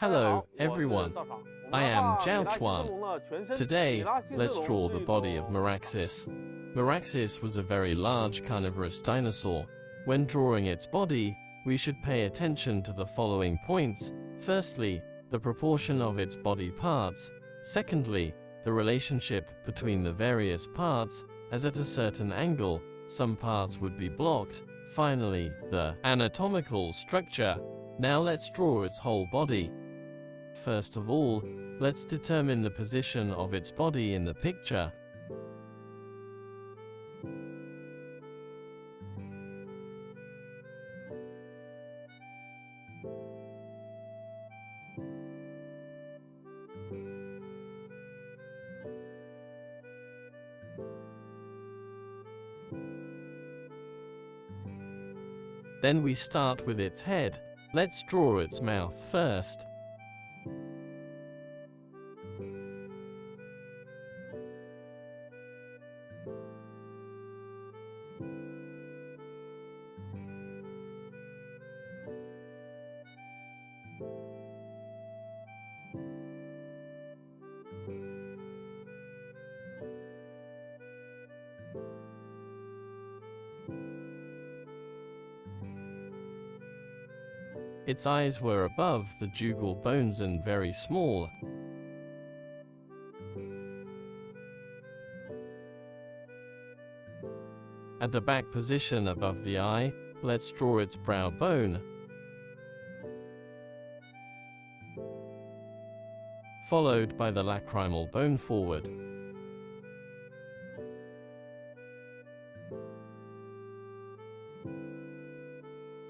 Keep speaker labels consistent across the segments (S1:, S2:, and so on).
S1: Hello, everyone. I am ZHAO Chuang. Today, let's draw the body of Meraxes. Meraxes was a very large carnivorous dinosaur. When drawing its body, we should pay attention to the following points. Firstly, the proportion of its body parts. Secondly, the relationship between the various parts, as at a certain angle, some parts would be blocked. Finally, the anatomical structure. Now let's draw its whole body. First of all, let's determine the position of its body in the picture. Then we start with its head. Let's draw its mouth first. Its eyes were above the jugal bones and very small. At the back position above the eye, let's draw its brow bone, followed by the lacrimal bone forward.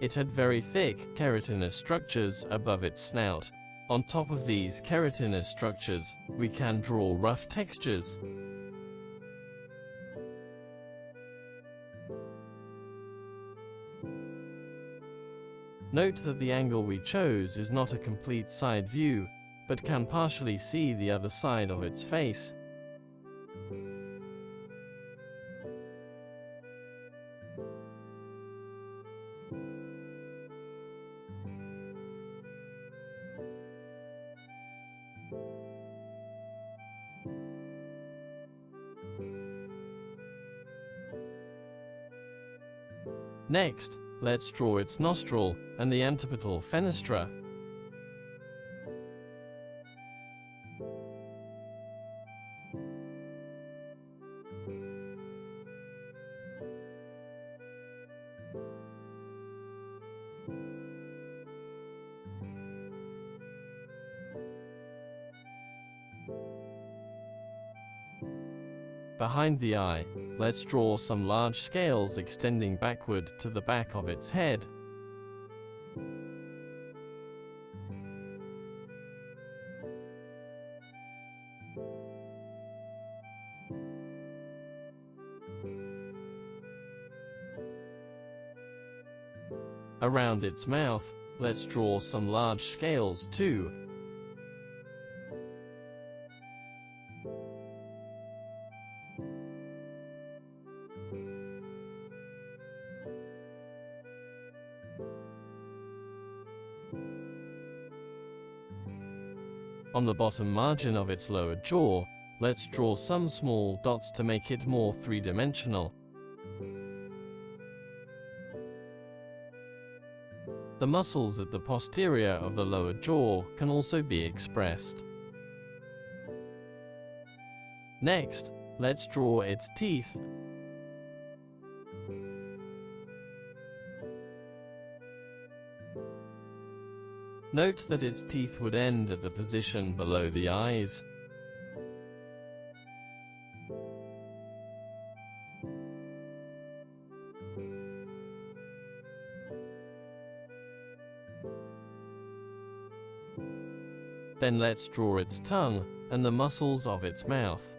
S1: It had very thick keratinous structures above its snout. On top of these keratinous structures, we can draw rough textures. Note that the angle we chose is not a complete side view, but can partially see the other side of its face. Next, let's draw its nostril and the antipodal fenestra. Behind the eye, let's draw some large scales extending backward to the back of its head. Around its mouth, let's draw some large scales too. On the bottom margin of its lower jaw, let's draw some small dots to make it more three-dimensional. The muscles at the posterior of the lower jaw can also be expressed. Next, let's draw its teeth. Note that its teeth would end at the position below the eyes. Then let's draw its tongue and the muscles of its mouth.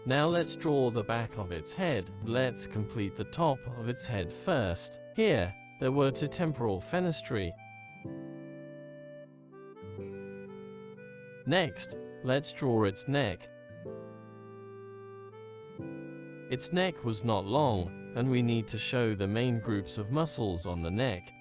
S1: Now let's draw the back of its head. Let's complete the top of its head first. Here, there were two temporal fenestrae. Next, let's draw its neck. Its neck was not long, and we need to show the main groups of muscles on the neck.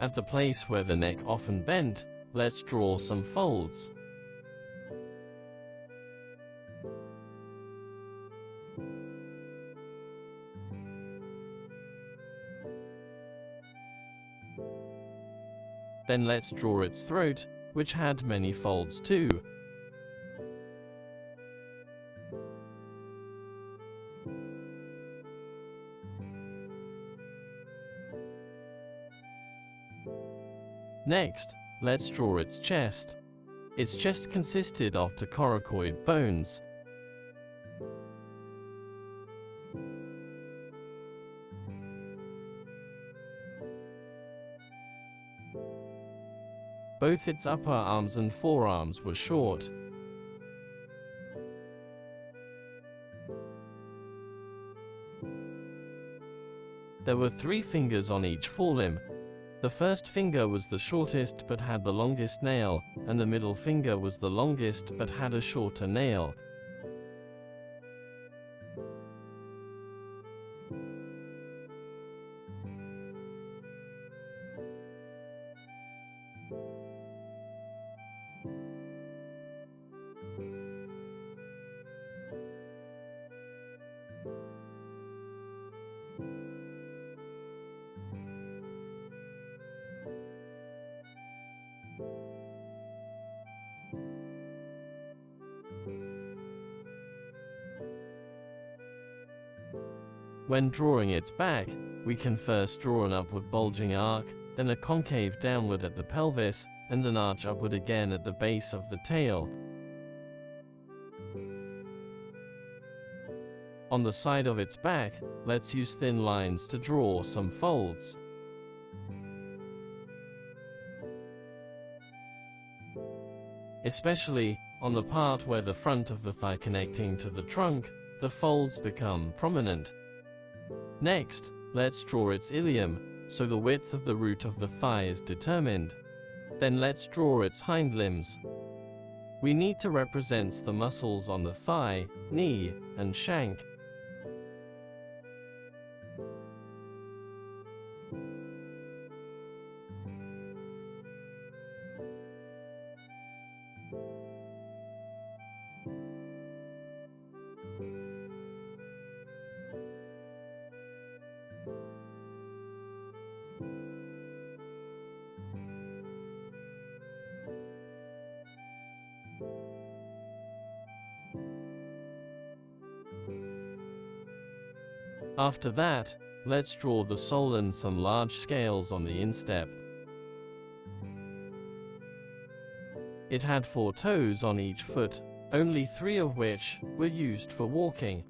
S1: At the place where the neck often bent, let's draw some folds. Then let's draw its throat, which had many folds too. Next, let's draw its chest. Its chest consisted of two coracoid bones. Both its upper arms and forearms were short. There were 3 fingers on each forelimb. The first finger was the shortest but had the longest nail, and the middle finger was the longest but had a shorter nail. When drawing its back, we can first draw an upward bulging arc, then a concave downward at the pelvis, and an arch upward again at the base of the tail. On the side of its back, let's use thin lines to draw some folds. Especially on the part where the front of the thigh connecting to the trunk, the folds become prominent. Next, let's draw its ilium, so the width of the root of the thigh is determined. Then let's draw its hind limbs. We need to represent the muscles on the thigh, knee, and shank. After that, let's draw the sole and some large scales on the instep. It had 4 toes on each foot, only 3 of which were used for walking.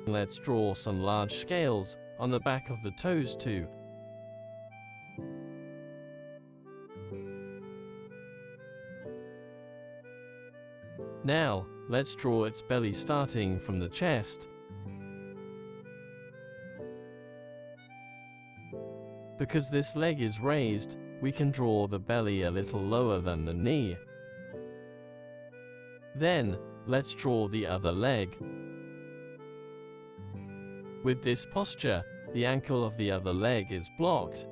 S1: Let's draw some large scales on the back of the toes too. Now, let's draw its belly starting from the chest. Because this leg is raised, we can draw the belly a little lower than the knee. Then, let's draw the other leg. With this posture, the ankle of the other leg is blocked.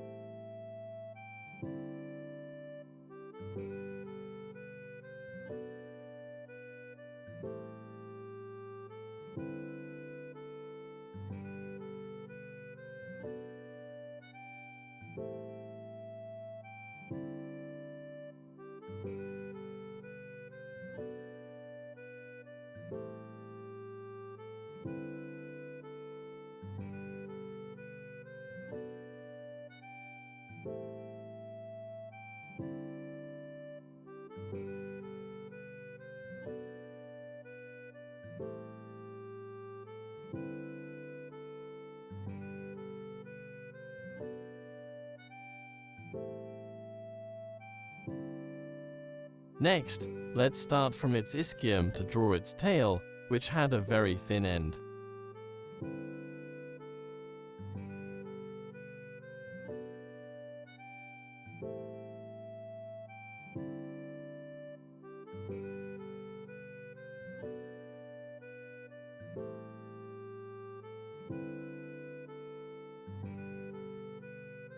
S1: Next, let's start from its ischium to draw its tail, which had a very thin end.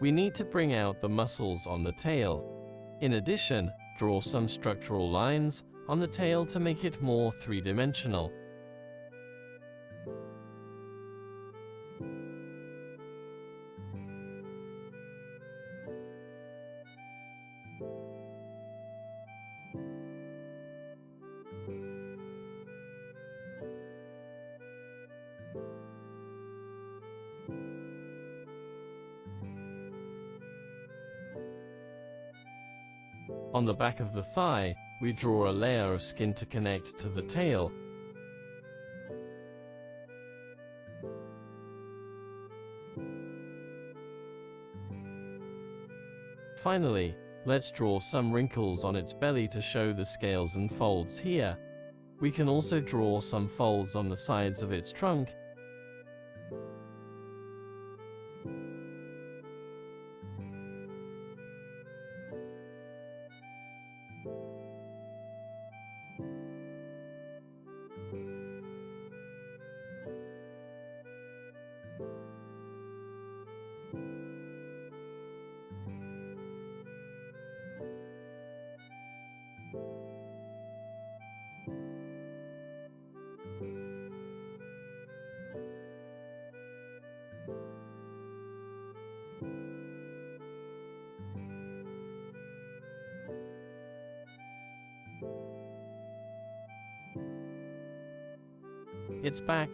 S1: We need to bring out the muscles on the tail. In addition, draw some structural lines on the tail to make it more three-dimensional. On the back of the thigh, we draw a layer of skin to connect to the tail. Finally, let's draw some wrinkles on its belly to show the scales and folds here. We can also draw some folds on the sides of its trunk. Its back,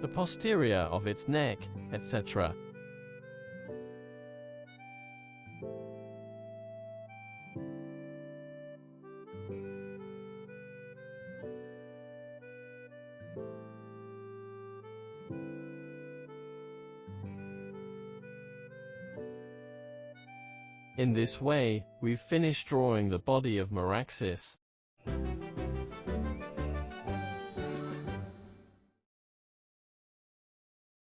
S1: the posterior of its neck, etc. In this way, we've finished drawing the body of Meraxes.